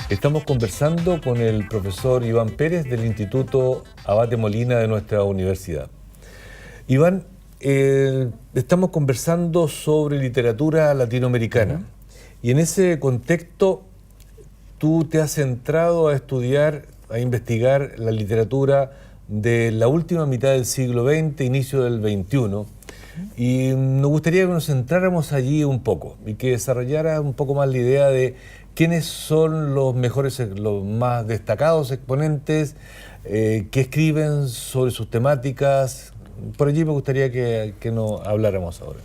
Estamos conversando con el profesor Iván Pérez del Instituto Abate Molina de nuestra universidad. Iván, estamos conversando sobre literatura latinoamericana y en ese contexto tú te has centrado a estudiar, a investigar la literatura de la última mitad del siglo XX, inicio del XXI, y nos gustaría que nos centráramos allí un poco y que desarrollara un poco más la idea de quiénes son los mejores, los más destacados exponentes que escriben sobre sus temáticas. Por allí me gustaría que nos habláramos ahora.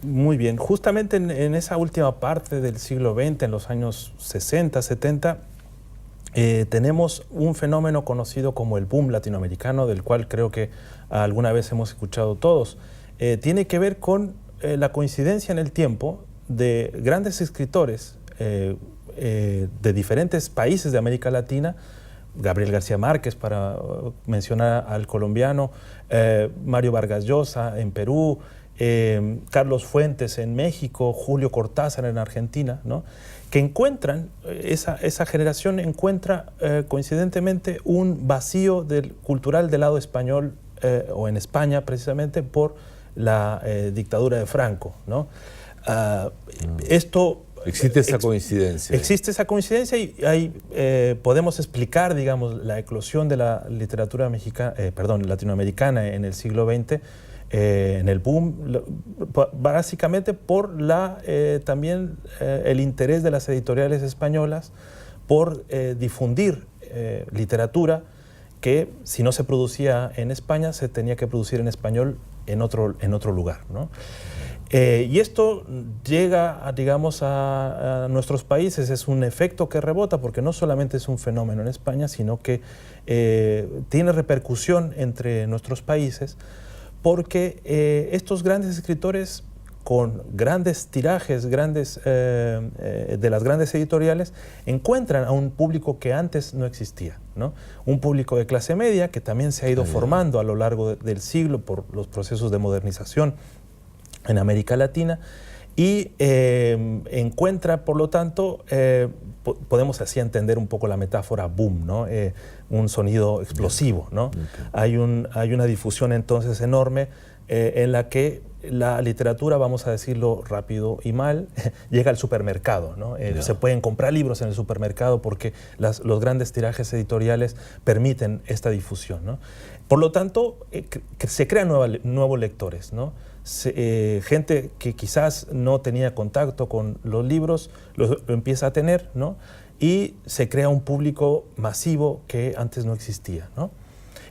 Muy bien, justamente en esa última parte del siglo XX, en los años 60, 70, tenemos un fenómeno conocido como el boom latinoamericano, del cual creo que alguna vez hemos escuchado todos. Tiene que ver con la coincidencia en el tiempo de grandes escritores de diferentes países de América Latina, Gabriel García Márquez, para mencionar al colombiano, Mario Vargas Llosa en Perú, Carlos Fuentes en México, Julio Cortázar en Argentina, ¿no? Que encuentran, esa generación encuentra coincidentemente un vacío cultural del lado español, o en España precisamente, por la dictadura de Franco, ¿no? Existe esa coincidencia. Existe esa coincidencia y ahí podemos explicar, digamos, la eclosión de la literatura latinoamericana en el siglo XX, en el boom, básicamente por también el interés de las editoriales españolas por difundir literatura que, si no se producía en España, se tenía que producir en español en otro lugar, ¿no? Y esto llega, digamos, a nuestros países. Es un efecto que rebota, porque no solamente es un fenómeno en España, sino que tiene repercusión entre nuestros países, porque estos grandes escritores con grandes tirajes, de las grandes editoriales, encuentran a un público que antes no existía, ¿no? Un público de clase media que también se ha ido formando a lo largo del siglo por los procesos de modernización en América Latina, y encuentra, por lo tanto, podemos así entender un poco la metáfora boom, ¿no? Un sonido explosivo, ¿no? Hay una difusión entonces enorme en la que la literatura, vamos a decirlo rápido y mal, llega al supermercado, ¿no? Se pueden comprar libros en el supermercado porque los grandes tirajes editoriales permiten esta difusión, ¿no? Por lo tanto, se crean nuevos lectores, ¿no? Gente que quizás no tenía contacto con los libros, lo empieza a tener, ¿no? Y se crea un público masivo que antes no existía, ¿no?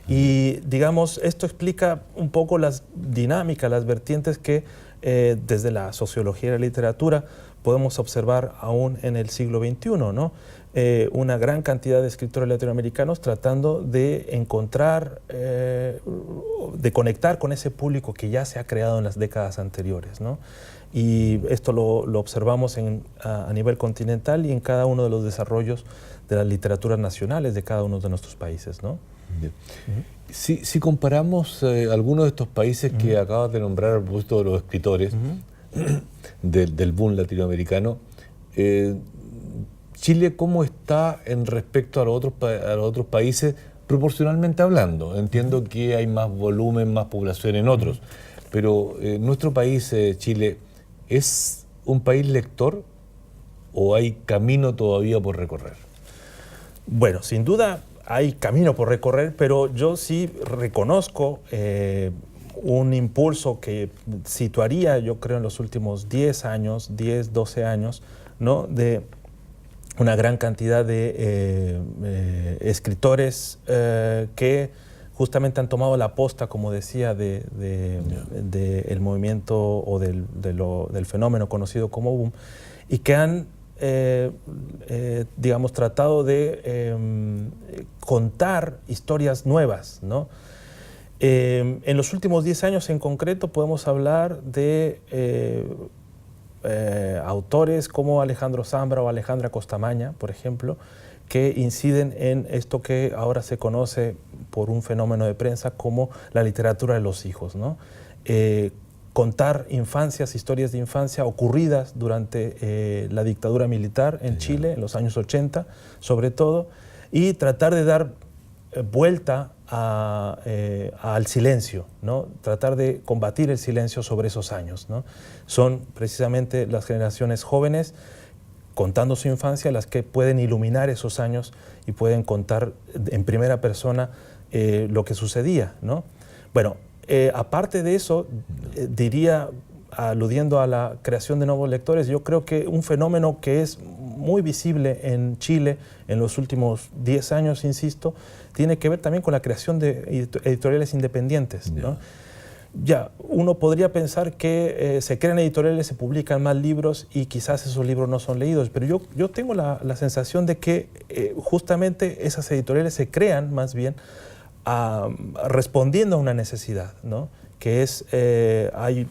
Y, digamos, esto explica un poco las dinámicas, las vertientes que desde la sociología de la literatura podemos observar aún en el siglo XXI, ¿no? Una gran cantidad de escritores latinoamericanos tratando de encontrar, de conectar con ese público que ya se ha creado en las décadas anteriores, ¿no? Y esto lo observamos a nivel continental y en cada uno de los desarrollos de las literaturas nacionales de cada uno de nuestros países, ¿no? Bien. Si comparamos algunos de estos países que acabas de nombrar a propósito de los escritores del boom latinoamericano, Chile, ¿cómo está en respecto a los otros países proporcionalmente hablando? Entiendo que hay más volumen, más población en otros, pero nuestro país, Chile, ¿es un país lector o hay camino todavía por recorrer? Bueno, sin duda hay camino por recorrer, pero yo sí reconozco un impulso que situaría, yo creo, en los últimos 10 años, 10, 12 años, ¿no? De una gran cantidad de escritores que justamente han tomado la posta, como decía, del movimiento o del fenómeno conocido como boom, y que han digamos, tratado de contar historias nuevas, ¿no? En los últimos 10 años en concreto podemos hablar de autores como Alejandro Zambra o Alejandra Costamaña, por ejemplo, que inciden en esto que ahora se conoce por un fenómeno de prensa como la literatura de los hijos, ¿no? contar infancias, historias de infancia ocurridas durante la dictadura militar en Chile, en los años 80, sobre todo, y tratar de dar vuelta al silencio, ¿no? Tratar de combatir el silencio sobre esos años, ¿no? Son precisamente las generaciones jóvenes contando su infancia las que pueden iluminar esos años y pueden contar en primera persona lo que sucedía, ¿no? Bueno, aparte de eso, diría, aludiendo a la creación de nuevos lectores, yo creo que un fenómeno que es muy visible en Chile en los últimos 10 años, insisto, tiene que ver también con la creación de editoriales independientes, ¿no? Ya, uno podría pensar que se crean editoriales, se publican más libros y quizás esos libros no son leídos, pero yo tengo la sensación de que justamente esas editoriales se crean más bien respondiendo a una necesidad, ¿no? Que es, hay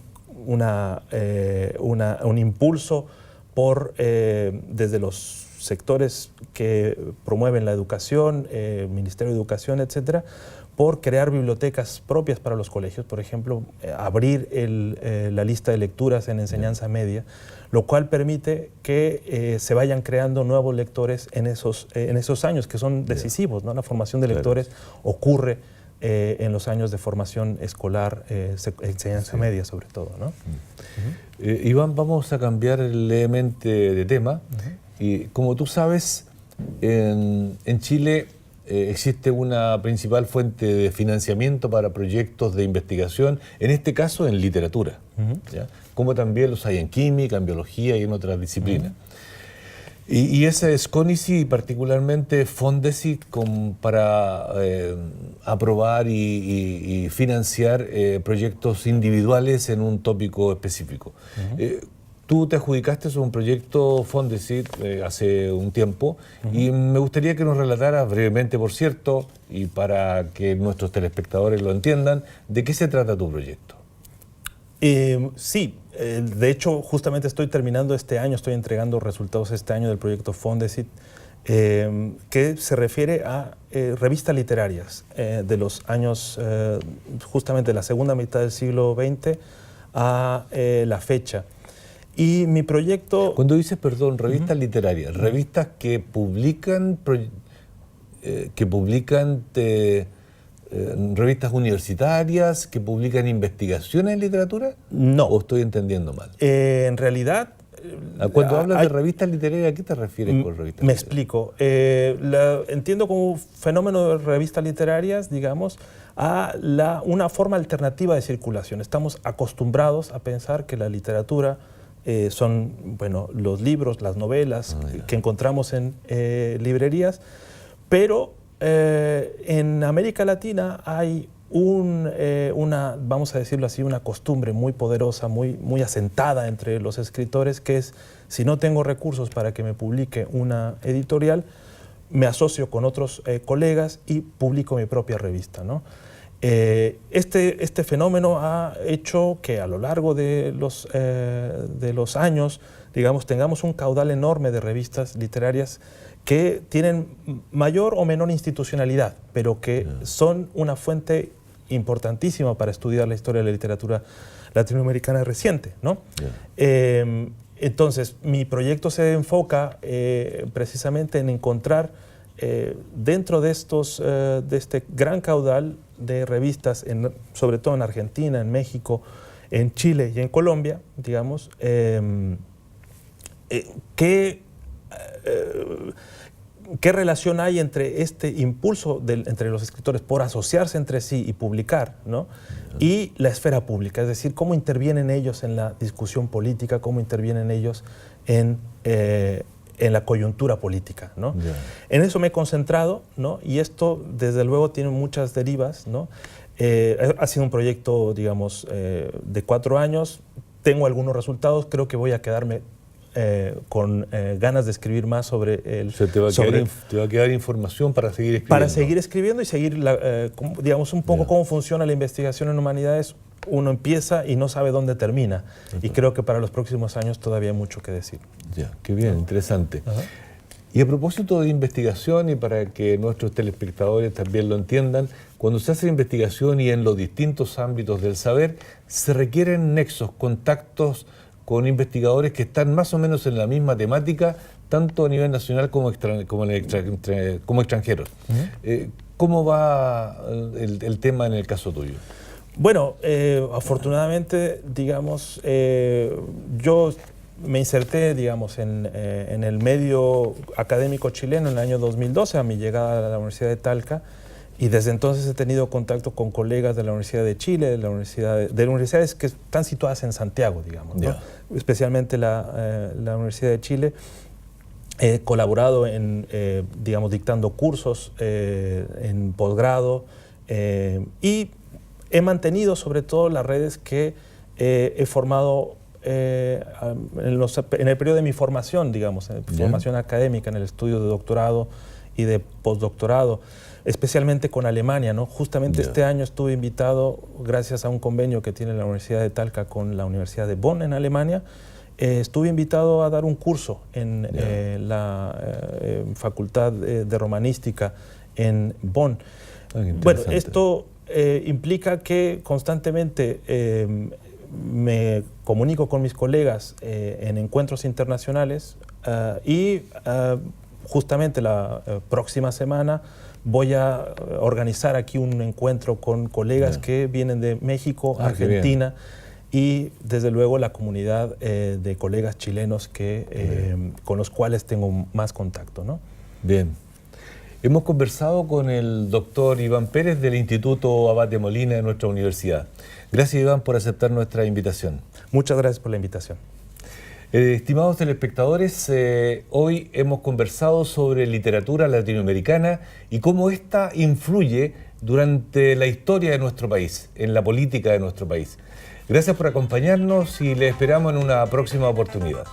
un impulso por, desde los sectores que promueven la educación, Ministerio de Educación, etcétera, por crear bibliotecas propias para los colegios, por ejemplo, abrir la lista de lecturas en enseñanza media, lo cual permite que se vayan creando nuevos lectores en esos años que son decisivos, ¿no? La formación de lectores ocurre en los años de formación escolar, enseñanza media sobre todo, ¿no? Iván, vamos a cambiar levemente de tema. Y como tú sabes, en Chile existe una principal fuente de financiamiento para proyectos de investigación, en este caso en literatura, ¿ya? Como también los hay en química, en biología y en otras disciplinas. Y esa es CONICYT y particularmente FONDECYT para aprobar y financiar proyectos individuales en un tópico específico. Tú te adjudicaste sobre un proyecto FONDECYT hace un tiempo y me gustaría que nos relataras brevemente, por cierto, y para que nuestros telespectadores lo entiendan, ¿de qué se trata tu proyecto? Sí, de hecho, justamente estoy terminando este año, estoy entregando resultados este año del proyecto FONDECYT, que se refiere a revistas literarias de los años, justamente de la segunda mitad del siglo XX a la fecha. Y mi proyecto... Cuando dices, perdón, revistas literarias, revistas que publican, revistas universitarias, que publican investigaciones en literatura. No. ¿O estoy entendiendo mal? En realidad... Cuando hablas de revistas literarias, ¿a qué te refieres con revistas Me literarias? explico. Entiendo como fenómeno de revistas literarias, digamos, a una forma alternativa de circulación. Estamos acostumbrados a pensar que la literatura son, bueno, los libros, las novelas que encontramos en librerías, pero en América Latina hay vamos a decirlo así, una costumbre muy poderosa, muy asentada entre los escritores, que es, si no tengo recursos para que me publique una editorial, me asocio con otros colegas y publico mi propia revista, ¿no? Este fenómeno ha hecho que a lo largo de los años, digamos, tengamos un caudal enorme de revistas literarias que tienen mayor o menor institucionalidad, pero que son una fuente importantísima para estudiar la historia de la literatura latinoamericana reciente, ¿no? Entonces, mi proyecto se enfoca precisamente en encontrar dentro de este gran caudal de revistas, sobre todo en Argentina, en México, en Chile y en Colombia, digamos, ¿qué relación hay entre este impulso entre los escritores por asociarse entre sí y publicar, ¿no? Y la esfera pública? Es decir, cómo intervienen ellos en la discusión política, cómo intervienen ellos en la coyuntura política, ¿no? En eso me he concentrado, ¿no? Y esto, desde luego, tiene muchas derivas, ¿no? Ha sido un proyecto, digamos, de 4 años. Tengo algunos resultados. Creo que voy a quedarme con ganas de escribir más sobre el... O sea, te va a quedar información para seguir escribiendo. Para seguir escribiendo y seguir, digamos, un poco cómo funciona la investigación en humanidades. Uno empieza y no sabe dónde termina. Y creo que para los próximos años todavía hay mucho que decir. Ya, qué bien, interesante. Y a propósito de investigación, y para que nuestros telespectadores también lo entiendan, cuando se hace investigación y en los distintos ámbitos del saber, se requieren nexos, contactos con investigadores que están más o menos en la misma temática, tanto a nivel nacional como extranjeros. ¿Cómo va el tema en el caso tuyo? Bueno, afortunadamente, digamos, yo me inserté, digamos, en el medio académico chileno en el año 2012, a mi llegada a la Universidad de Talca, y desde entonces he tenido contacto con colegas de la Universidad de Chile, de universidades que están situadas en Santiago, digamos, ¿no? Especialmente la Universidad de Chile. He colaborado en, digamos, dictando cursos en posgrado y he mantenido sobre todo las redes que he formado en el periodo de mi formación, digamos, formación académica, en el estudio de doctorado y de postdoctorado, especialmente con Alemania, ¿no? Justamente este año estuve invitado, gracias a un convenio que tiene la Universidad de Talca con la Universidad de Bonn en Alemania, estuve invitado a dar un curso en la Facultad de Romanística en Bonn. Bueno, esto implica que constantemente me comunico con mis colegas en encuentros internacionales y justamente la próxima semana voy a organizar aquí un encuentro con colegas que vienen de México, Argentina y desde luego la comunidad de colegas chilenos con los cuales tengo más contacto, ¿no? Bien. Hemos conversado con el doctor Iván Pérez del Instituto Abad de Molina de nuestra universidad. Gracias, Iván, por aceptar nuestra invitación. Muchas gracias por la invitación. Estimados telespectadores, hoy hemos conversado sobre literatura latinoamericana y cómo ésta influye durante la historia de nuestro país, en la política de nuestro país. Gracias por acompañarnos y les esperamos en una próxima oportunidad.